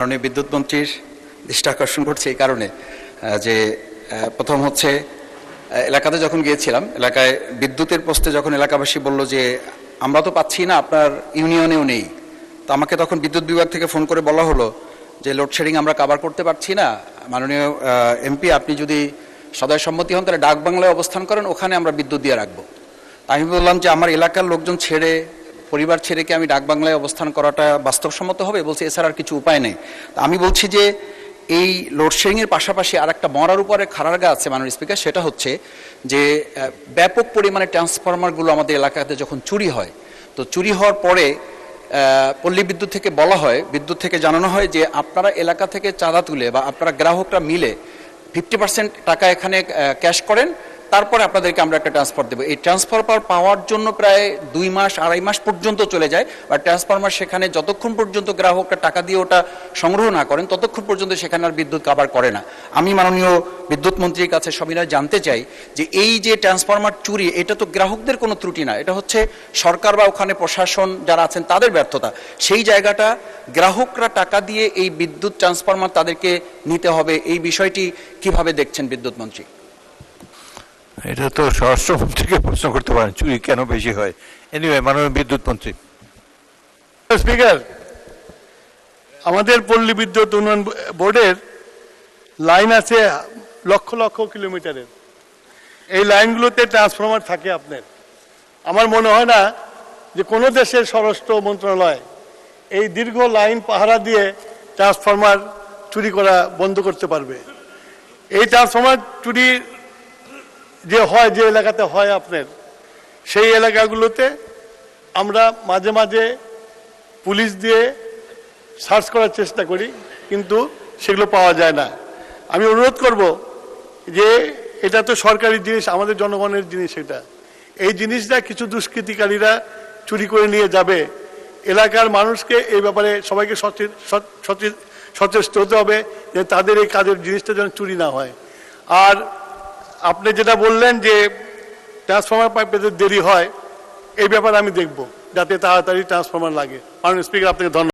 মাননীয় বিদ্যুৎ মন্ত্রীর দৃষ্টি আকর্ষণ করছে এই কারণে যে প্রথম হচ্ছে এলাকাতে যখন গিয়েছিলাম, এলাকায় বিদ্যুতের পোস্টে যখন এলাকাবাসী বলল যে আমরা তো পাচ্ছি না, আপনার ইউনিয়নেও নেই, তো আমাকে তখন বিদ্যুৎ বিভাগ থেকে ফোন করে বলা হলো যে লোডশেডিং আমরা কাভার করতে পারছি না, মাননীয় এমপি আপনি যদি সদয় সম্মতি হন তাহলে ডাকবাংলায় অবস্থান করেন, ওখানে আমরা বিদ্যুৎ দিয়ে রাখবো। আমি বললাম যে আমার এলাকার লোকজন ছেড়ে, পরিবার ছেড়ে কি আমি ডাকবাংলায় অবস্থান করাটা বাস্তবসম্মত হবে? বলছে এছাড়া আর কিছু উপায় নেই। আমি বলছি যে এই লোডশেডিংয়ের পাশাপাশি আর একটা মরার উপরে খাড়ারগা আছে মাননীয় স্পিকার, সেটা হচ্ছে যে ব্যাপক পরিমাণে ট্রান্সফরমারগুলো আমাদের এলাকাতে যখন চুরি হয়, তো চুরি হওয়ার পরে পল্লী বিদ্যুৎ থেকে বলা হয়, বিদ্যুৎ থেকে জানানো হয় যে আপনারা এলাকা থেকে চাঁদা তুলে বা আপনারা গ্রাহকরা মিলে 50% টাকা এখানে ক্যাশ করেন, তারপরে আপনাদেরকে আমরা একটা ট্রান্সফার দেবো। এই ট্রান্সফার পাওয়ার জন্য প্রায় 2 মাস 2.5 মাস পর্যন্ত চলে যায়, বা ট্রান্সফরমার সেখানে যতক্ষণ পর্যন্ত গ্রাহকরা টাকা দিয়ে ওটা সংগ্রহ না করেন ততক্ষণ পর্যন্ত সেখানে আর বিদ্যুৎ কাভার করে না। আমি মাননীয় বিদ্যুৎ মন্ত্রীর কাছে সবিনয় জানতে চাই যে এই যে ট্রান্সফরমার চুরি, এটা তো গ্রাহকদের কোনো ত্রুটি না, এটা হচ্ছে সরকার বা ওখানে প্রশাসন যারা আছেন তাদের ব্যর্থতা। সেই জায়গাটা গ্রাহকরা টাকা দিয়ে এই বিদ্যুৎ ট্রান্সফরমার তাদেরকে নিতে হবে, এই বিষয়টি কিভাবে দেখছেন বিদ্যুৎ মন্ত্রী? এটা তো স্বরাষ্ট্রমন্ত্রীকে প্রশ্ন করতে পারেন, চুরি কেন বেশি হয়। এনিওয়ে, মাননীয় বিদ্যুৎ মন্ত্রী। স্পিকার, আমাদের পল্লী বিদ্যুৎ উন্নয়ন বোর্ডের লাইন আছে লক্ষ লক্ষ কিলোমিটারের। এই লাইনগুলোতে ট্রান্সফরমার থাকে আপনার। আমার মনে হয় না যে কোনো দেশের স্বরাষ্ট্র মন্ত্রণালয় এই দীর্ঘ লাইন পাহারা দিয়ে ট্রান্সফরমার চুরি করা বন্ধ করতে পারবে। এই ট্রান্সফরমার চুরি যে হয়, যে এলাকাতে হয় আপনার, সেই এলাকাগুলোতে আমরা মাঝে মাঝে পুলিশ দিয়ে সার্চ করার চেষ্টা করি, কিন্তু সেগুলো পাওয়া যায় না। আমি অনুরোধ করব যে এটা তো সরকারি জিনিস, আমাদের জনগণের জিনিস, এটা এই জিনিসটা কিছু দুষ্কৃতিকারীরা চুরি করে নিয়ে যাবে। এলাকার মানুষকে এই ব্যাপারে সবাইকে সচেষ্ট হতে হবে যে তাদের এই কাজের জিনিসটা যেন চুরি না হয়। আর আপনি যেটা বললেন যে ট্রান্সফরমার পাইপ পেতে দেরি হয়, এই ব্যাপারে আমি দেখব যাতে তাড়াতাড়ি ট্রান্সফরমার লাগে। মাননীয় স্পিকার, আপনাকে ধন্যবাদ।